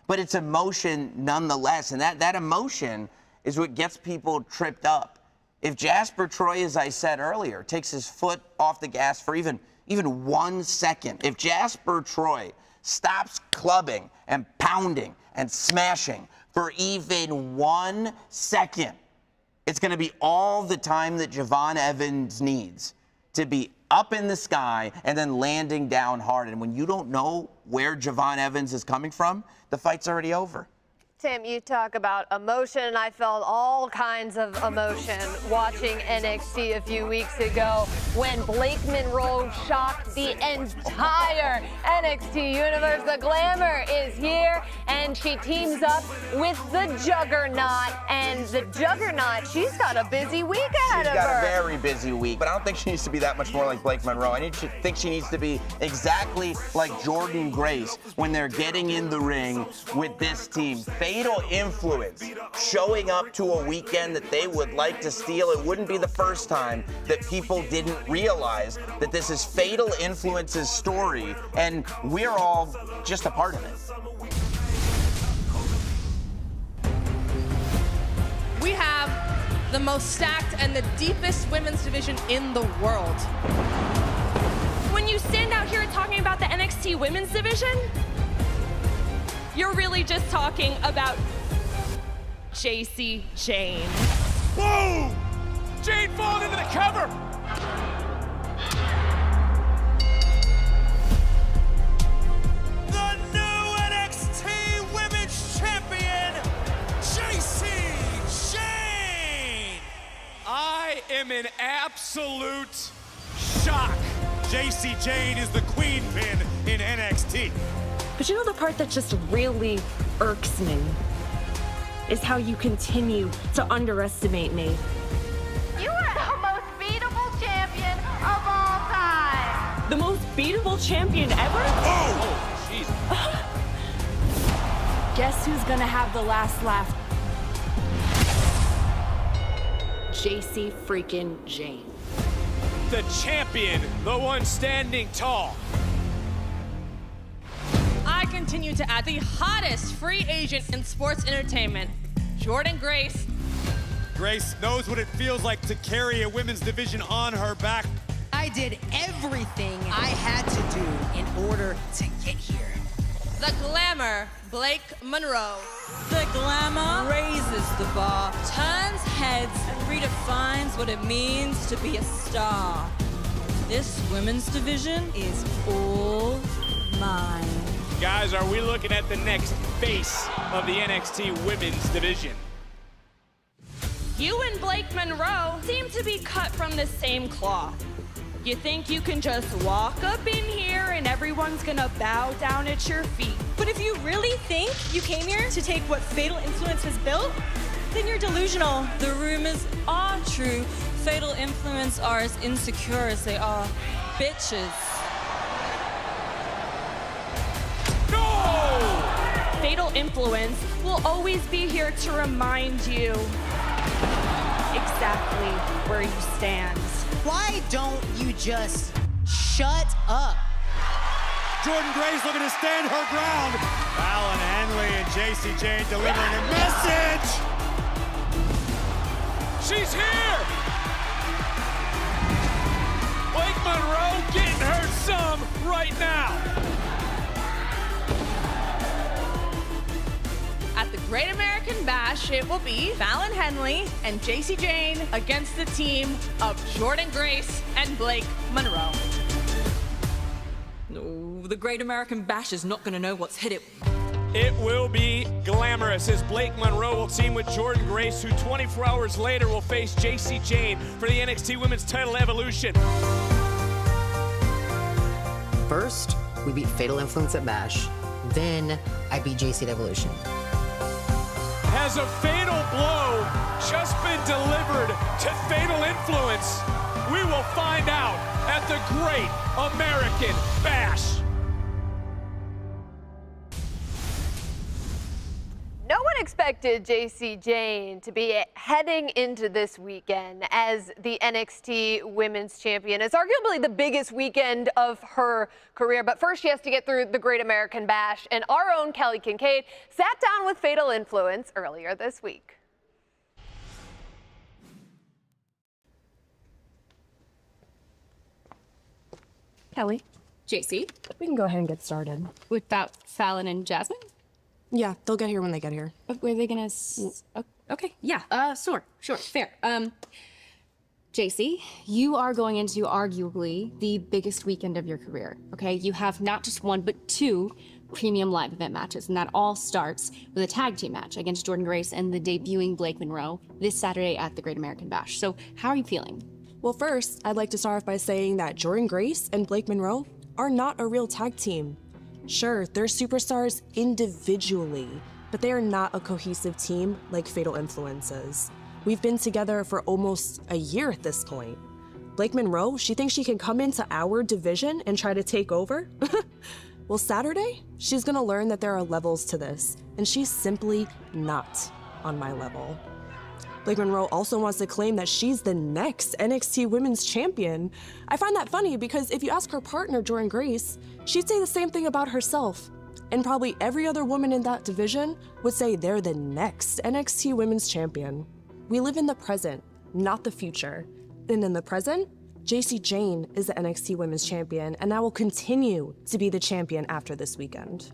but it's emotion nonetheless. And that emotion is what gets people tripped up. If Jasper Troy, as I said earlier, takes his foot off the gas for even 1 second, if Jasper Troy stops clubbing and pounding and smashing for even 1 second, it's going to be all the time that Javon Evans needs to be up in the sky and then landing down hard. And when you don't know where Javon Evans is coming from, the fight's already over. Tim, you talk about emotion, and I felt all kinds of emotion watching NXT a few weeks ago when Blake Monroe shocked the entire NXT universe. The Glamour is here, and she teams up with the Juggernaut. And the Juggernaut, she's got a busy week ahead of her. She's got a very busy week, but I don't think she needs to be that much more like Blake Monroe. I think she needs to be exactly like Jordan Grace when they're getting in the ring with this team. Fatal Influence showing up to a weekend that they would like to steal. It wouldn't be the first time that people didn't realize that this is Fatal Influence's story, and we're all just a part of it. We have the most stacked and the deepest women's division in the world. When you stand out here talking about the NXT women's division, you're really just talking about Jacy Jayne. Boom! Jayne falling into the cover. The new NXT Women's Champion, Jacy Jayne. I am in absolute shock. Jacy Jayne is the queen pin in NXT. But you know the part that just really irks me is how you continue to underestimate me. You are the most beatable champion of all time. The most beatable champion ever? Oh, jeez. Guess who's gonna have the last laugh? Jacy freaking Jayne. The champion, the one standing tall. I continue to add the hottest free agent in sports entertainment, Jordan Grace, Grace knows what it feels like to carry a women's division on her back. I did everything I had to do in order to get here. The glamour, Blake Monroe. The glamour raises the bar, turns heads, and redefines what it means to be a star. This women's division is all mine. Guys, are we looking at the next face of the NXT women's division? You and Blake Monroe seem to be cut from the same cloth. You think you can just walk up in here and everyone's gonna bow down at your feet. But if you really think you came here to take what Fatal Influence has built, then you're delusional. The rumors are true. Fatal Influence are as insecure as they are bitches. No! Fatal Influence will always be here to remind you exactly where you stand. Why don't you just shut up? Jordynne Grace looking to stand her ground. Fallon Henley and Jacy Jayne delivering a message. She's here! Blake Monroe getting her some right now. At the Great American Bash, it will be Fallon Henley and Jacy Jayne against the team of Jordynne Grace and Blake Monroe. No, the Great American Bash is not gonna know what's hit it. It will be glamorous as Blake Monroe will team with Jordynne Grace, who 24 hours later will face Jacy Jayne for the NXT Women's Title Evolution. First, we beat Fatal Influence at Bash. Then, I beat Jacy at Evolution. Has a fatal blow just been delivered to Fatal Influence? We will find out at the Great American Bash. No one expected Jacy Jayne to be heading into this weekend as the NXT Women's Champion. It's arguably the biggest weekend of her career, but first she has to get through the Great American Bash, and our own Kelly Kincaid sat down with Fatal Influence earlier this week. Kelly. JC. We can go ahead and get started. Without Fallon and Jasmine? Yeah, they'll get here when they get here. Were they gonna... Okay, yeah, sure, fair. JC, you are going into arguably the biggest weekend of your career, okay? You have not just one, but two premium live event matches, and that all starts with a tag team match against Jordynne Grace and the debuting Blake Monroe this Saturday at the Great American Bash. So how are you feeling? Well, first, I'd like to start off by saying that Jordynne Grace and Blake Monroe are not a real tag team. Sure, they're superstars individually, but they are not a cohesive team like Fatal Influence is. We've been together for almost a year at this point. Blake Monroe, she thinks she can come into our division and try to take over? Well, Saturday, she's gonna learn that there are levels to this, and she's simply not on my level. Blake Monroe also wants to claim that she's the next NXT Women's Champion. I find that funny because if you ask her partner, Jordynne Grace, she'd say the same thing about herself. And probably every other woman in that division would say they're the next NXT Women's Champion. We live in the present, not the future. And in the present, Jacy Jayne is the NXT Women's Champion, and I will continue to be the champion after this weekend.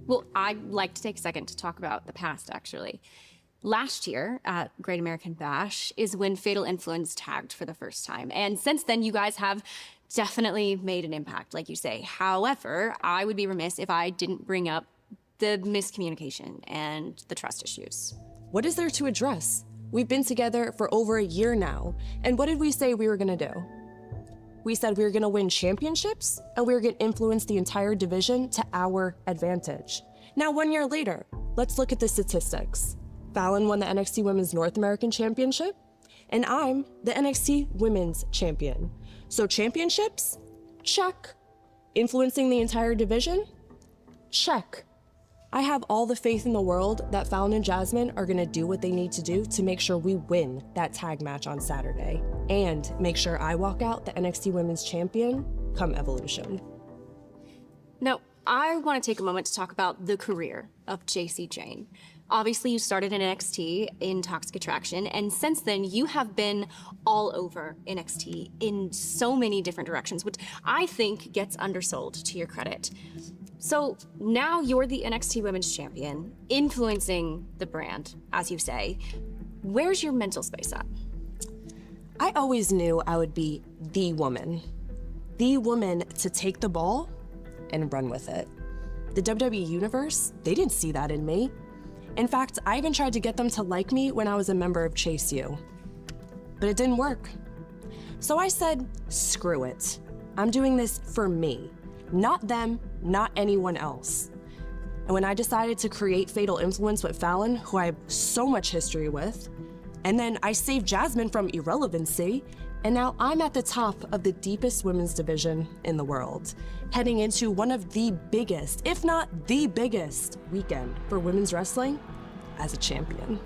Well, I'd like to take a second to talk about the past, actually. Last year at Great American Bash is when Fatal Influence tagged for the first time. And since then, you guys have definitely made an impact, like you say. However, I would be remiss if I didn't bring up the miscommunication and the trust issues. What is there to address? We've been together for over a year now. And what did we say we were gonna do? We said we were gonna win championships and we were gonna influence the entire division to our advantage. Now, 1 year later, let's look at the statistics. Fallon won the NXT Women's North American Championship, and I'm the NXT Women's Champion. So championships? Check. Influencing the entire division? Check. I have all the faith in the world that Fallon and Jasmine are gonna do what they need to do to make sure we win that tag match on Saturday, and make sure I walk out the NXT Women's Champion come Evolution. Now, I want to take a moment to talk about the career of Jacy Jayne. Obviously, you started in NXT in Toxic Attraction, and since then, you have been all over NXT in so many different directions, which I think gets undersold to your credit. So now you're the NXT Women's Champion, influencing the brand, as you say. Where's your mental space at? I always knew I would be the woman to take the ball and run with it. The WWE Universe, they didn't see that in me. In fact, I even tried to get them to like me when I was a member of Chase U. But it didn't work. So I said, screw it. I'm doing this for me, not them, not anyone else. And when I decided to create Fatal Influence with Fallon, who I have so much history with, and then I saved Jasmine from irrelevancy, and now I'm at the top of the deepest women's division in the world, heading into one of the biggest, if not the biggest, weekend for women's wrestling as a champion.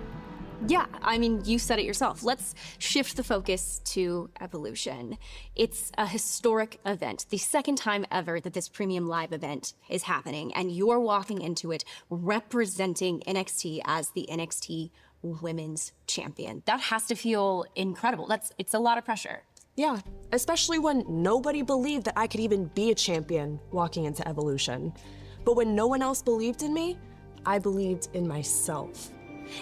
Yeah, I mean, you said it yourself. Let's shift the focus to Evolution. It's a historic event, the second time ever that this premium live event is happening, and you're walking into it representing NXT as the NXT Women's Champion. That has to feel incredible. It's a lot of pressure. Yeah, especially when nobody believed that I could even be a champion walking into Evolution. But when no one else believed in me, I believed in myself.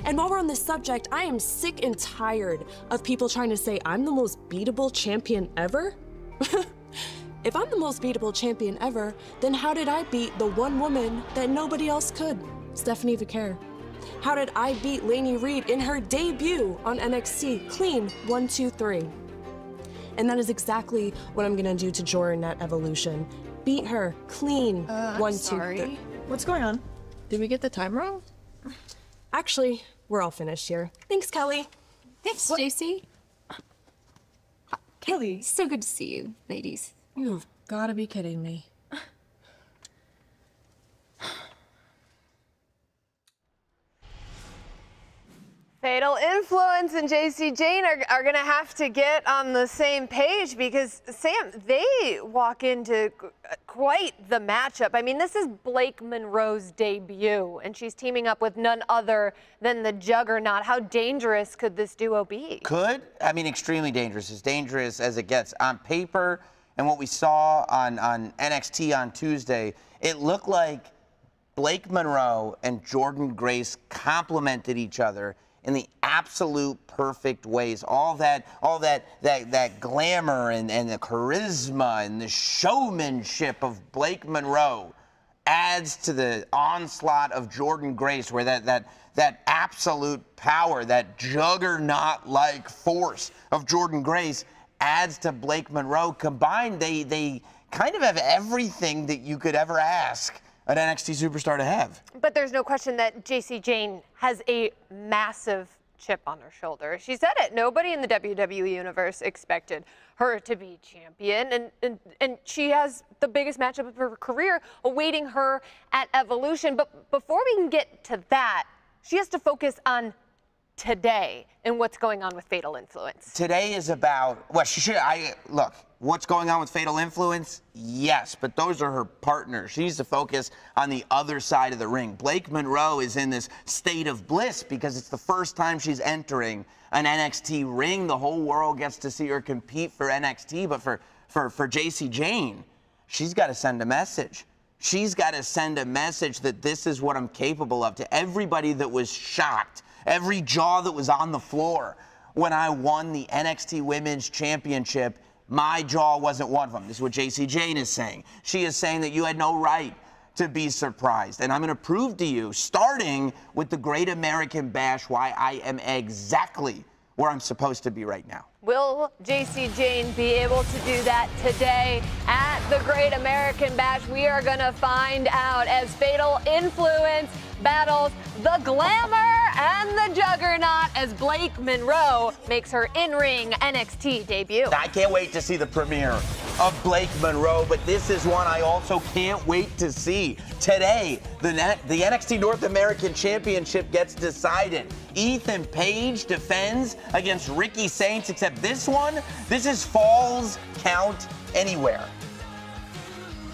And while we're on this subject, I am sick and tired of people trying to say I'm the most beatable champion ever. If I'm the most beatable champion ever, then how did I beat the one woman that nobody else could, Stephanie Vaquer? How did I beat Lainey Reed in her debut on NXT, clean 1, 2, 3? And that is exactly what I'm gonna do to Jordan at Evolution. Beat her clean 1, 2, 3. What's going on? Did we get the time wrong? Actually, we're all finished here. Thanks, Kelly. Thanks, JC. Kelly. So good to see you, ladies. You've gotta be kidding me. Fatal Influence and JC Jane are going to have to get on the same page because, Sam, they walk into quite the matchup. I mean, this is Blake Monroe's debut, and she's teaming up with none other than the Juggernaut. How dangerous could this duo be? Could? I mean, extremely dangerous. As dangerous as it gets. On paper, and what we saw on NXT on Tuesday, it looked like Blake Monroe and Jordan Grace complemented each other in the absolute perfect ways. All that glamour and the charisma and the showmanship of Blake Monroe adds to the onslaught of Jordan Grace, where that absolute power, that juggernaut-like force of Jordan Grace adds to Blake Monroe. Combined, they kind of have everything that you could ever ask an NXT superstar to have. But there's no question that JC Jane has a massive chip on her shoulder. She said it. Nobody in the WWE Universe expected her to be champion. And she has the biggest matchup of her career awaiting her at Evolution. But before we can get to that, she has to focus on today and what's going on with Fatal Influence. Today is about, well, look, what's going on with Fatal Influence? Yes, but those are her partners. She needs to focus on the other side of the ring. Blake Monroe is in this state of bliss because it's the first time she's entering an NXT ring. The whole world gets to see her compete for NXT, but for JC Jane, she's got to send a message. She's got to send a message that this is what I'm capable of to everybody that was shocked, every jaw that was on the floor when I won the NXT Women's Championship. My jaw wasn't one of them. This is what JC Jane is saying. She is saying that you had no right to be surprised. And I'm going to prove to you, starting with the Great American Bash, why I am exactly where I'm supposed to be right now. Will JC Jane be able to do that today at the Great American Bash? We are going to find out as Fatal Influence battles the Glamour and the Juggernaut as Blake Monroe makes her in-ring NXT debut. I can't wait to see the premiere of Blake Monroe, but this is one I also can't wait to see. Today, the NXT North American Championship gets decided. Ethan Page defends against Ricky Saints, except this is Falls Count Anywhere.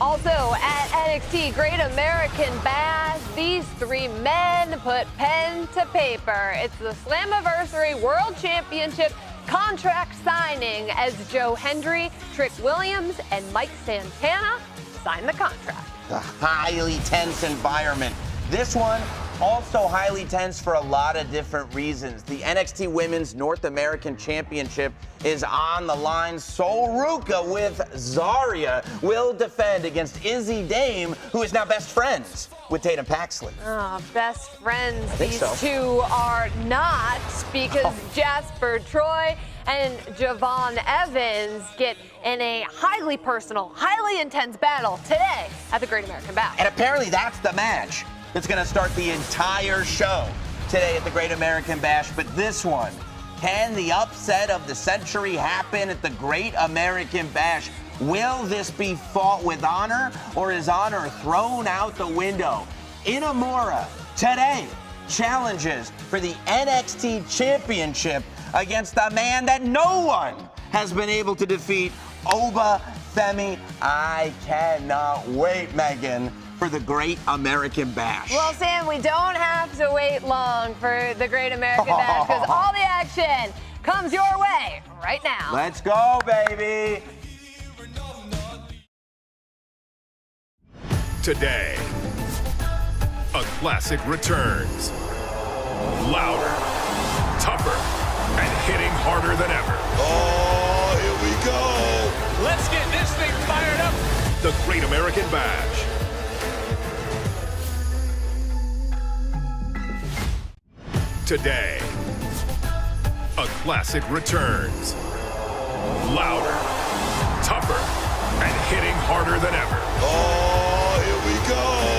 Also at NXT Great American Bash, these three men put pen to paper. It's the Slammiversary World Championship contract signing as Joe Hendry, Trick Williams, and Mike Santana sign the contract. A highly tense environment. This one also highly tense for a lot of different reasons. The NXT Women's North American Championship is on the line. Sol Ruca with Zarya will defend against Izzy Dame, who is now best friends with Tatum Paxley. Oh, best friends. These so. two are not, because Jasper Troy and Javon Evans get in a highly personal, highly intense battle today at the Great American Bash. And apparently that's the match that's going to start the entire show today at the Great American Bash. But this one, can the upset of the century happen at the Great American Bash? Will this be fought with honor, or is honor thrown out the window? Inamura today challenges for the NXT Championship against a man that no one has been able to defeat, Oba Femi. I cannot wait, Megan, for the Great American Bash. Well, Sam, we don't have to wait long for the Great American Bash, because all the action comes your way right now. Let's go, baby. Today, a classic returns. Louder, tougher, and hitting harder than ever. Oh, here we go. Let's get this thing fired up. The Great American Bash. Today, a classic returns. Louder, tougher, and hitting harder than ever. Oh, here we go.